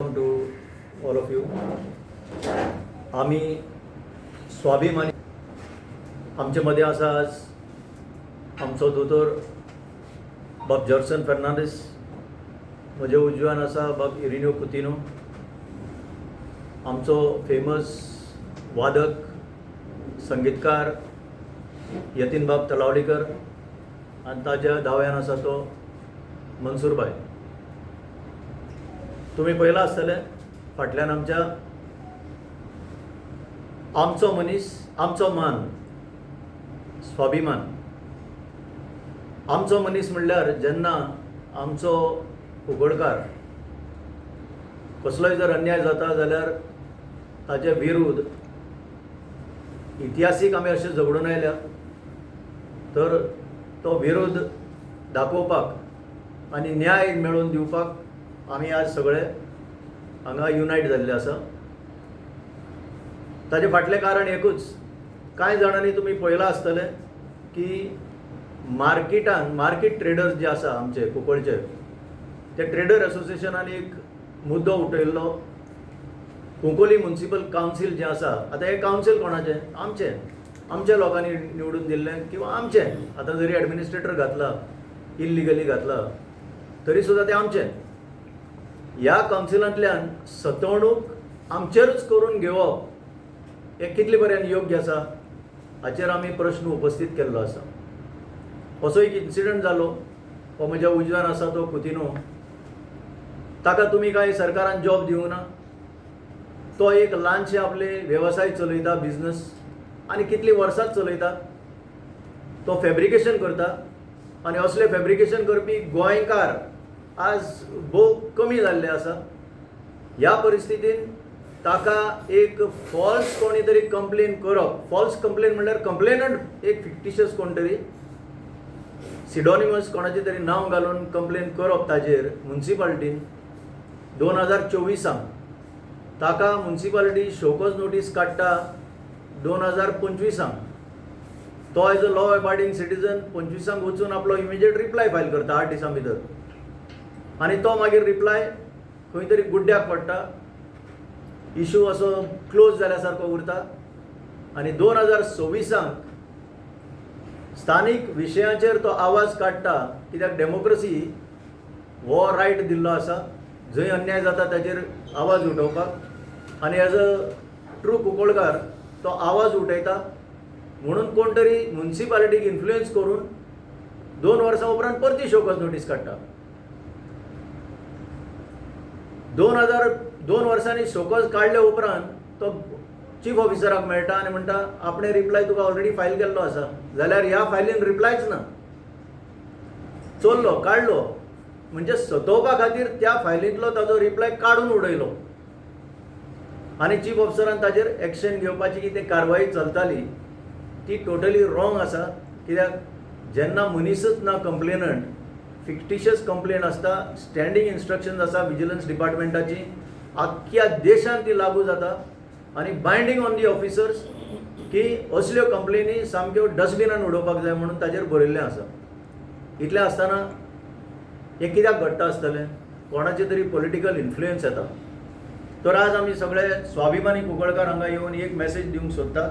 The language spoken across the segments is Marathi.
To all of you. आम्ही स्वाभिमानी आमचे मध्ये आसा आज आमचो दोतोर बाब जॉर्सन फर्नांडीस, म्हजे उजव्यान आसा बाब इरिन्यो कुतिनो, आमचो फेमस वादक संगीतकार यतीन बाब तलावडीकर आनी ताज्या दाव्यान आसा तो मनसूर भाई. तुम्ही पळयलां आसतलें फाटल्यान आमचो मनीस, आमचो मान, स्वाभिमान. आमचो मनीस म्हणल्यार जेन्ना आमचो उगडकार कसलोय जर अन्याय जाता जाल्यार ताचे विरुद्ध इतिहासीक आमी अशें झगडून आयल्या, तर तो विरोध दाखोवपाक आनी न्याय मेळोवन दिवपाक आमी आज सगळे हांगा युनायट जाल्ले आसा. ताचे फाटलें कारण एकूच. कांय जाणांनी तुमी पळयलां आसतलें की मार्केट ट्रेडर्स जे आसा आमचे कुंकळचे, ते ट्रेडर असोसिएशनान एक मुद्दो उठयल्लो. कुंकोली म्युनिसिपल कावन्सील जें आसा, आतां हें कावन्सील कोणाचें? आमच्या लोकांनी निवडून दिल्लें किंवा आमचें. आतां जरी एडमिनिस्ट्रेटर घातला, इल्लिगली घातला, तरी सुद्दां तें आमचें. ह्या कावन्सिलांतल्यान सतवणूक आमचेरूच करून घेवप हें कितले पर्यंत योग्य आसा हाचेर आमी प्रश्न उपस्थित केल्लो आसा. असो एक इन्सिडंट जालो. हो म्हज्या उजव्यान आसा तो कुतिनो. ताका तुमी कांय सरकारान जॉब दिवंक ना. तो एक ल्हानशे आपले वेवसाय चलयता, बिझनस, आनी कितलीं वर्सांच चलयता. तो फॅब्रिकेशन करता आनी असले फॅब्रिकेशन करपी गोंयकार आज भोव कमी जाल्ले आसा. ह्या परिस्थितीन ताका एक फॉल्स कोणी तरी कंप्लेन करप. फॉल्स कंप्लेन म्हणल्यार कंप्लेनंट एक फिक्टिशियस कोण तरी सिडोनिमस कोणाचें तरी नांव घालून कंप्लेन करप ताजेर म्युनिसिपालिटीन. 2024 ताका म्युनिसिपालिटी शोकॉज नोटीस काडटा 2025. तो एज अ लॉ अबायडिंग सिटीजन 25 वचून आपलो इमिजिएट रिप्लाय फायल करता 8 दिसां भितर. आनी तो मागीर रिप्लाय खंय तरी गुड्ड्याक पडटा. इशू असो क्लोज जाल्या सारको उरता. आनी 2026 स्थानीक विशयांचेर तो आवाज काडटा. कित्याक डेमोक्रेसी हो रायट दिल्लो आसा जंय अन्याय जाता ताचेर आवाज उठोवपाक. आनी एज अ ट्रू कुंकळकार तो आवाज उठयता. म्हणून कोण तरी म्युनिसिपालिटीक इन्फ्लुएन्स करून 2 वर्सां उपरांत परती शोकॉज नोटीस काडटा. 2 वर्सांनी शोकॉज काडले उपरांत तो चीफ ऑफिसराक मेळटा आनी म्हणटा आपणे रिप्लाय तुका ऑलरेडी फायल केल्लो आसा. जाल्यार ह्या फायलीन रिप्लायच ना. चोरलो, काडलो, म्हणजे सतोवपा खातीर त्या फायलींतलो ताजो रिप्लाय काडून उडयलो. आनी चीफ ऑफिसरान ताजेर एक्शन घेवपाची कितें कारवाई चलताली ती टोटली रॉंग आसा. कित्याक जेन्ना मनीसच ना कंप्लेनंट, फिक्टिशियस कंप्लेन आसता, स्टँडींग इन्स्ट्रक्शन्स आसा विजिलन्स डिपार्टमेंटाची, आख्ख्या देशांत ती लागू जाता आनी बायंडींग ऑन दी ऑफिसर्स की असल्यो कंप्लेनी सामक्यो डस्टबिनान उडोवपाक जाय म्हणून ताजेर बरयल्लें आसा. इतलें आसतना हें कित्याक घडटा आसतलें? कोणाचे तरी पॉलिटिकल इन्फ्लुएन्स येता. तर आज आमी सगळे स्वाभिमानी कुंकळकार हांगा येवन एक मॅसेज दिवंक सोदता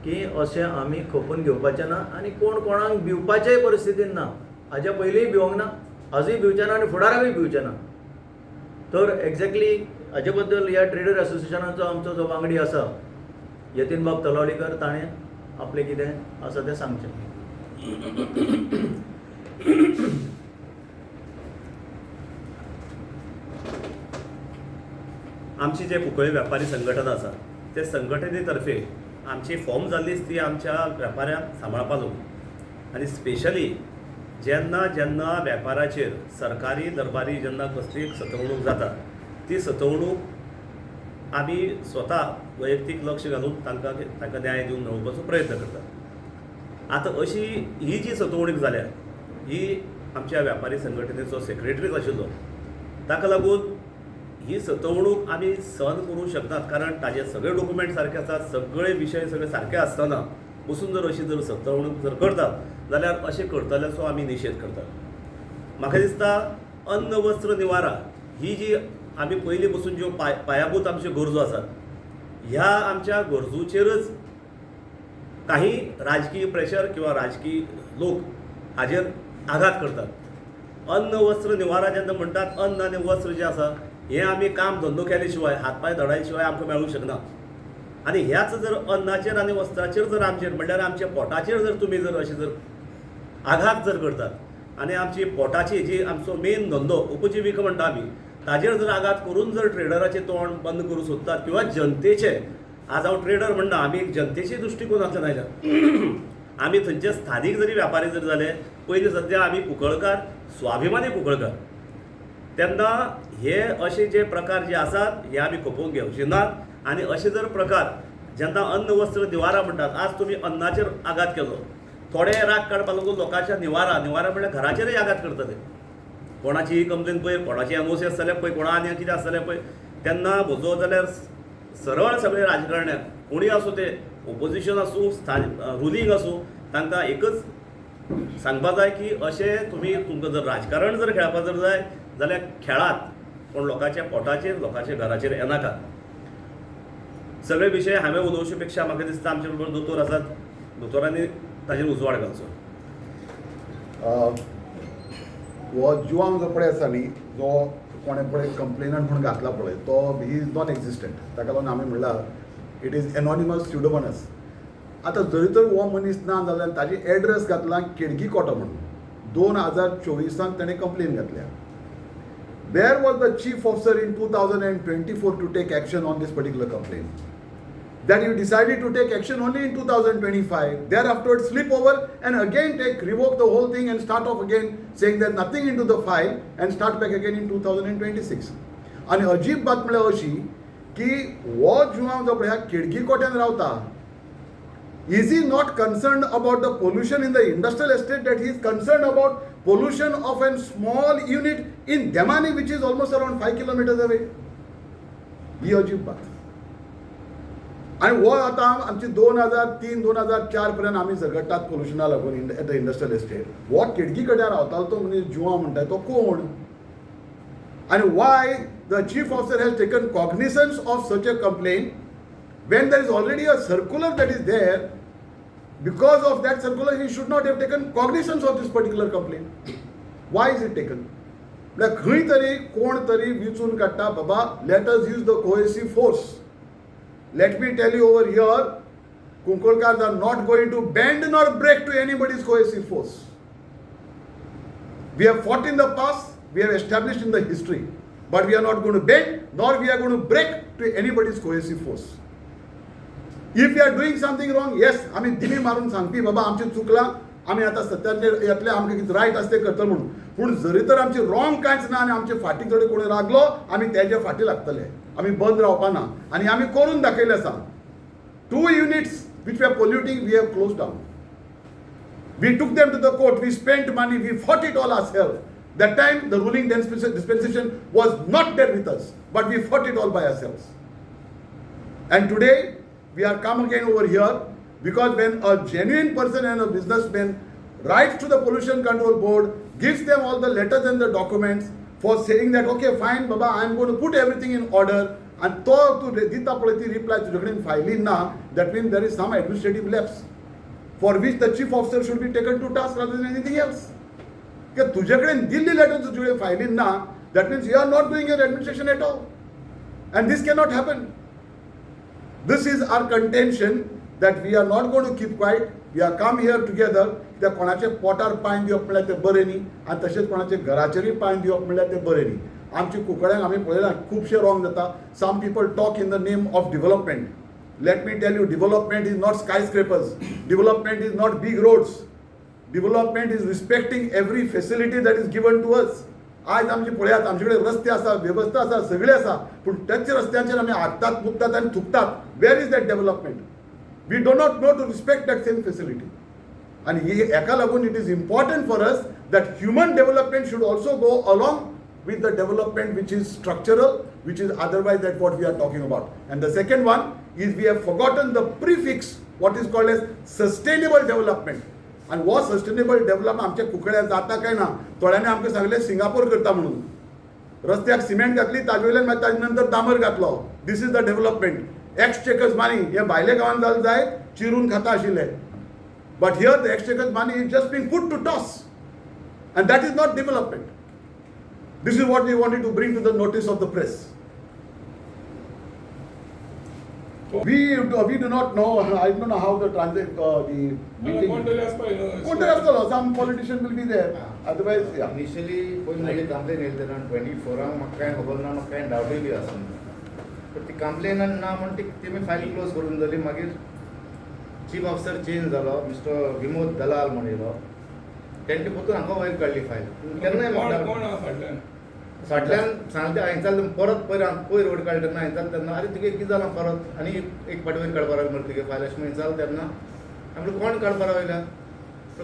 की अशें आमी खपून घेवपाचें ना आनी कोण कोणाक भिवपाचेय परिस्थितीन ना. हाज्या पयलींय भिवंक ना, आजूय भिवचें ना आनी फुडाराकूय भिवचें ना. तर एक्झॅक्टली हाजे बद्दल ह्या ट्रेडर असोसिएशनाचो आमचो जो वांगडी आसा यतीन बाब तलावडीकर, ताणें आपलें कितें आसा तें सांगचें. आमची जे कुंकळी वेपारी संघटना आसा ते संघटने तर्फे आमची फॉर्म जाल्लीच ती आमच्या वेपाऱ्यांक सांबाळपा लागून. आनी स्पेशली जेन्ना जेन्ना वेपाराचेर सरकारी दरबारी जेन्ना कसली सतवणूक जाता, ती सतवणूक आमी स्वता वैयक्तीक लक्ष घालून तांकां न्याय दिवन मेळोवपाचो प्रयत्न करतात. आतां अशी ही जी सतवणूक जाल्या ही आमच्या वेपारी संघटनेचो सेक्रेटरीच आशिल्लो. ताका लागून ही सतवणूक आमी सहन करूंक शकनात. कारण ताजे सगळे डॉक्युमेंट सारके आसात, सगळे विशय सगळे सारके आसतना बसून जर अशी जर सतवणूक जर करतात जाल्यार अशें करतल्याचो आमी निशेध करतात. म्हाका दिसता अन्न वस्त्र निवारा ही जी आमी पयलीं पासून ज्यो पायाभूत आमच्यो गरजो आसात, ह्या आमच्या गरजोचेरच काही राजकीय प्रेशर किंवा राजकीय लोक हाजेर आघात करतात. अन्न वस्त्र निवारा जेन्ना म्हणटात, अन्न आनी वस्त्र जें आसा हें आमी काम धंदो केले शिवाय, हातपाय धडाय शिवाय आमकां मेळूंक शकना. आनी ह्याच जर अन्नाचेर आनी वस्त्राचेर जर आमचेर म्हणल्यार आमच्या पोटाचेर जर तुमी जर अशें जर आघात जर करतात आनी आमची पोटाची जी आमचो मेन धंदो उपजिविका म्हणटा आमी, ताजेर जर आघात करून जर ट्रेडराचें तोंड बंद करूं सोदतात किंवा जनतेचे, आज हांव ट्रेडर म्हणना, आमी एक जनतेचे दृश्टिकोनांतल्यान आयल्यात. आमी थंयचे स्थानीक जरी व्यापारी जर जाले, पयलीं सद्या आमी कुंकळकार, स्वाभिमानी कुंकळकार, तेन्ना हे अशे जे प्रकार जे आसात हे आमी खपोवंक घेवचे नात. आनी अशे जर प्रकार जेन्ना अन्न वस्त्र निवारा म्हणटात, आज तुमी अन्नाचेर आघात केलो, थोडे राग काडपाक लागून लोकांच्या निवारा म्हणल्यार घराचेरय आघात करता ते. कोणाची कंप्लेन पळय, कोणाची एनओसी आसतले पळय, कोणा आनी कितें आसतलें पळय, तेन्ना म्हजो जाल्यार सरळ सगळे राजकारण्याक, कोणीय आसूं ते ओपोजिशन आसूं, रुलींग आसूं, तांकां एकच सांगपा जाय की अशें तुमी तुमकां जर राजकारण जर खेळपा जर जाय जाल्यार खेळात, पूण लोकांच्या पोटाचेर, लोकांच्या घराचेर येनाकात. सगळे विशय हांवें उलोवचे पेक्षा म्हाका दिसता आमचे बरोबर दोतोर आसात, दोतोरांनी ताजेर उजवाड घालचो. हो जुवांव जो पळय आसा न्ही, जो कोणें पळय कंप्लेनंट म्हणून घातला पळय, तो ही इज नॉन एक्झिस्टंट. ताका लागून आमी म्हणल्यार इट इज एनॉनिमस स्युडोमोनस. आतां जरी तर हो मनीस ना जाल्यार ताजी एड्रेस घातला केडगी कोटो म्हणून. 2024 ताणें कंप्लेन घातल्या. Where was the chief officer in 2024 to take action on this particular complaint? That you decided to take action only in 2025. Thereafter slip over and again revoke the whole thing and start off again saying that nothing into the file and start back again in 2026. आणि अजीब बात म्हळ्यार अशी की हो जुवांव जो पळय केडगी कोट्यान रावता, is he not concerned about the pollution in the industrial estate, that he is concerned about pollution of a small unit in Demani which is almost around 5 kilometers away? ही अजीब बात. आणि हो आतां आमची 2003-2004 पर्यंत आमी झगडटात पोल्युशना लागून एट द इंडस्ट्रियल एस्टेट. हो केडगी कड्यार रावतालो तो मनीस जुवांव म्हणटा तो कोण? आणि why the chief officer has taken cognizance of such a complaint when there is already a circular that is there? Because of that circular he should not have taken cognizance of this particular complaint. Why is it taken? Like खंय तरी कोण तरी विचून काडटा बाबा, let us use the cohesive force. Let me tell you over here, Kunkolkars are not going to bend nor break to anybody's cohesive force. We have fought in the past, we have established in the history, but we are not going to bend nor we are going to break to anybody's cohesive force. If we are doing something wrong, yes, आमी दिमी मारून सांगपी बाबा आमचें चुकलां, आमी आतां सत्याचेर येतले, आमकां कितें रायट आसा तें करतले म्हणून. पूण जरी तर आमचें रॉंग कांयच ना आनी आमचे फाटीं जर कोणी रागलो आमी तेजे फाटीं लागतले. आमी बंद रावपाना आनी आमी करून दाखयलें आसा. 2 units which were polluting we have closed down. We took them to the court, we spent money, we fought it all ourselves. That time the ruling dispensation was not there with us, but we fought it all by ourselves. And today we are come again over here because when a genuine person and a businessman writes to the Pollution Control Board, gives them all the letters and the documents for saying that okay fine baba I am going to put everything in order, and to dita pळय ती reply तुजे कडेन फायलीन ना, that means there is some administrative lapse for which the chief officer should be taken to task rather than anything else. कि तुजे कडेन दिल्ली letter तुजे कडेन फायलीन ना, that means you are not doing your administration at all, and this cannot happen. This is our contention that we are not going to keep quiet. We are come here together. त्या कोणाचे पोटार पांय दिवप म्हणल्यार तें बरें न्ही, आनी तशेंच कोणाचे घराचेरूय पांय दिवप म्हणल्यार तें बरें न्ही. आमच्या कुंकळ्यांक आमी पळयलां खुबशे रॉंग जाता. Some people talk in the name of development. Let me tell you, development is not skyscrapers. Development is not big roads. Development is respecting every facility that is given to us. आज आमचे पळयात आमचे कडेन रस्ते आसा, वेवस्था आसा, सगळे आसा, पूण त्याच रस्त्यांचेर आमी हाडटात, मुकतात आनी थुकतात. Where is that development? We do not know to respect that same facility. आणि ही एका लागून it is important for us that human development should also go along with the development which is structural, which is otherwise that what we are talking about. And the second one is we have forgotten the prefix, what is called as sustainable development. And what sustainable development आमच्या कुकड्या जाता काय ना, थोड्यांनी आमकां सांगले सिंगापूर करता म्हणून. रस्त्याक सिमेंट घातली ताजे वयल्यान मागीर ताजे नंतर डांबर घातलो. This is the development. Exchequer's money हे भायल्या गांवांत जालें जाय चिरून खाता आशिल्ले. But here the exchequer's money is just been put to toss and that is not development. This is what we wanted to bring to the notice of the press. We do not know. I don't know how the meeting. कोणतरी आसतलो. Some politician will be there. Otherwise, yeah. Initially पयलीं म्हजी कंप्लेन येयली तेन्ना 24 म्हाका कांय खबर ना, म्हाका कांय डावटूय बी आसना. पण ती कंप्लेन ना म्हण तेमी फायल क्लोज करून जाली. मागीर चीफ ऑफिसर चेंज जालो, मिस्टर विमोद दलाल म्हणून येयलो. तेंचे परतून हांगा वयर काडली फायल. केन्नाय फाटल्यान सांगता हांवें जालें परत पयर रोड काडली तेन्ना हांवें जालें तेन्ना आरे तुगे कितें जालां परत आनी एक फावटी वयर काडपाक लागलो मरे तुगे फायल अशें म्हणून जालें तेन्ना आमी कोण काडपाक रावयल्या.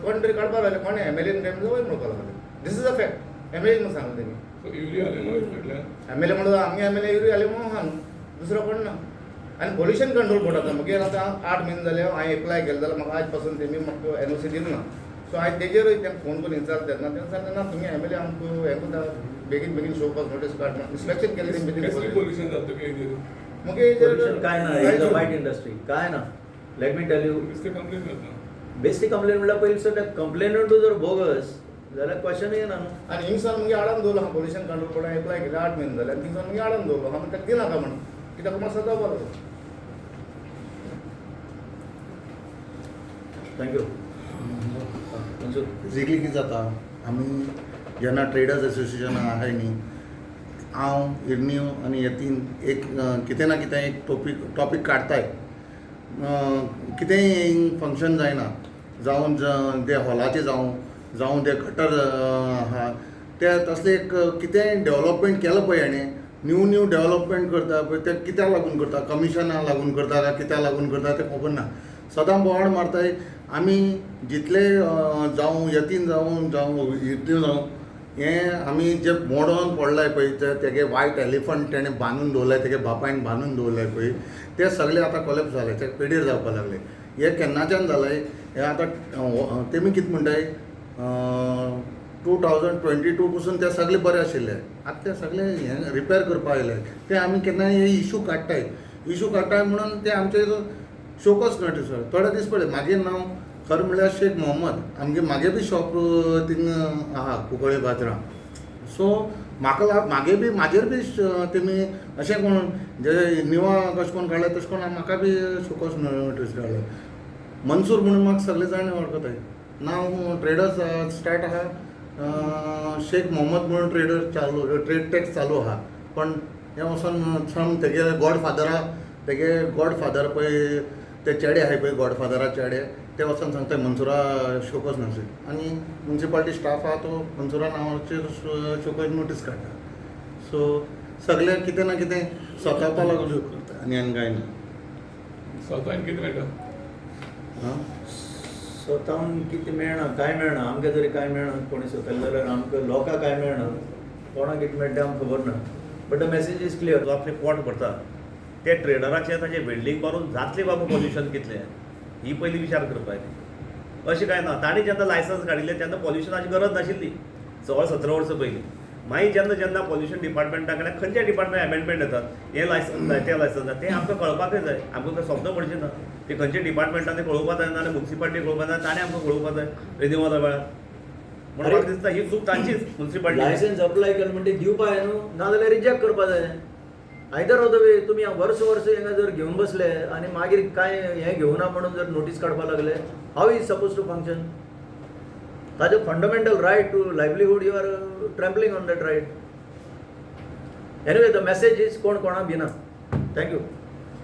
कोण तरी काडपाक रावयलें. कोणें एमएलएन काय वयर म्हणून लागलें. दिस इज अ फॅक्ट. एमएलए म्हणून सांगलें तेमी. एमएलए म्हणून आमगे एमएलए युरी घाले म्हणून हांग दुसरो कोण ना. आनी पोल्युशन कंट्रोल बोर्ड आतां मागीर आतां 8 म्हयने जाले हांवें एप्लाय केलें जाल्यार म्हाका आज पासून तेमी म्हाका एनओसी दिना. सो हांवें तेजेरूय तेंका फोन करून विचारलें तेन्ना तेन्ना सांगलें ना तुमी एमएलए आमकां हें कोता बेगीन बेगीन शोवपाक नोटीस काड म्हणून इन्स्पेक्शन केलें तेमी. Pollution काय ना, इज अ वायट इंडस्ट्री काय ना. Late me tell you bestie complain म्हणल्यार पयलीं सर त्या कंप्लेनंटू जर बोगस जाल्यार क्वेश्चन येना न्हू. आनी हिंगसान मगे आडान दवरलो हांव पोल्युशन कंट्रोल बोर्डान एप्लाय केलें 8 म्हयने जाले आनी थिंगसान मगे आडान दवरलो. हांव ताका दिनाका म्हणून कित्याक मातसो जावपाक लागलो. थँक्यू. बेजिकली कितें जाता आमी जेन्ना ट्रेडर्स एसोसिएशन आहाय न्ही हांव इरन्यू आनी यतीन एक कितें ना कितें एक टॉपीक काडटाय. कितेंय फंक्शन जायना जावं ते हॉलाचें जावं ते गटर आहा ते तसलें एक कितेंय डेव्हलपमेंट केलो पळय हाणें न्यू डेव्हलपमेंट करता पळय ते कित्याक लागून करता. कमिशनाक लागून करता काय कित्याक लागून करता तें खबर ना. सदां बोवाळ मारताय. आमी जितले जावं यतीन जावं इरन्यू जावं हें आमी जे मोडोन पडलाय पळय तेगे वायट एलिफंट तेणें बांदून दवरलाय तेगे बापायन बांदून दवरलाय पळय ते सगळे आतां कोलेप्स जाले. ते पिड्डेर जावपाक लागले. हे केन्नाच्यान जालें हें आतां तेमी कितें म्हणटाय 2022 पासून ते सगळे बरे आशिल्ले. आतां ते सगळे हें रिपेर करपाक आयले. ते आमी केन्नाय हे इशू काडटाय म्हणून ते आमचे शोकस नोटीस. थोडे दीस पळय म्हाजें नांव खरें म्हणल्यार शेख मोहम्मद. म्हागे बी शॉप थिंग आहा कुंकळे बाजरां. सो म्हाजेर बी तेमी अशें कोण जे निवा कशें कोन्न काडले तशें कोन्न म्हाका बी शोकस नोटीस काडले. मनसूर म्हणून म्हाका सगळे जाण वळखताय. नांव ट्रेडर्स स्टार्ट आहा शेख मोहम्मद म्हणून ट्रेड टॅक्स चालू आहा. पण हे वचोन तेगे गॉडफादर पळय ते चेडे आहाय पळय गॉडफादरा चेडे ते वचोन सांगताय मनसुरा शोकस नोटीस. आनी म्युन्सिपालिटी स्टाफ आहा तो मनसुरा नांवाचेर शोकस नोटीस काडटा. सो सगळे कितें ना कितें स्वतावपा लागून करता आनी कांय ना. स्वतान कितें मेळटा स्वताहून कितें मेळना कांय मेळना. आमकां जरी कांय मेळना कोणी स्वतले जाल्यार आमकां लोकांक कांय मेळना. कोणाक कितें मेळटा आमकां खबर ना. But the message is clear. जो आपले पोट भरता ते ट्रेडराचे ताचे वेल्डिंग मारून जातलें बाबा पॉल्युशन कितलें ही पयली विचार करपाक. अशें कांय ना. ताणें जेन्ना लायसन्स काडिल्लें तेन्ना पॉल्युशनाची गरज नाशिल्ली 16-17 वर्सां पयलीं. मागीर जेन्ना पॉल्युशन डिपार्टमेंटा कडेन खंयच्या डिपार्टमेंट अमेंडमेंट येतात हे लायसन्स जाय ते लायसन्स जाय तें आमकां कळपाकूय जाय. आमकां तें सोंपता पडचें ना. ते खंयच्या डिपार्टमेंटान कळोवपा जाय ना आनी म्युन्सिपालिटी कळोवपा जाय ताणें आमकां कळोवपा जाय रिन्यूवला वेळार. म्हणून म्हाका दिसता ही चूक तांचीच म्युन्सिपालिटी. लायसन्स अप्लाय केलें म्हणटा दिवपा जाय न्हू नाजाल्यार रिजेक्ट करपा जाय. आयदर ऑफ द वे तुमी वर्स हिंगा जर घेवन बसले आनी मागीर कांय हें घेवना म्हणून जर नोटीस काडपाक लागले how is suppose to function. ताजो fundamental right to livelihood you are trampling on that right. Anyway the message is कोण कोणाक भिना. थँक्यू.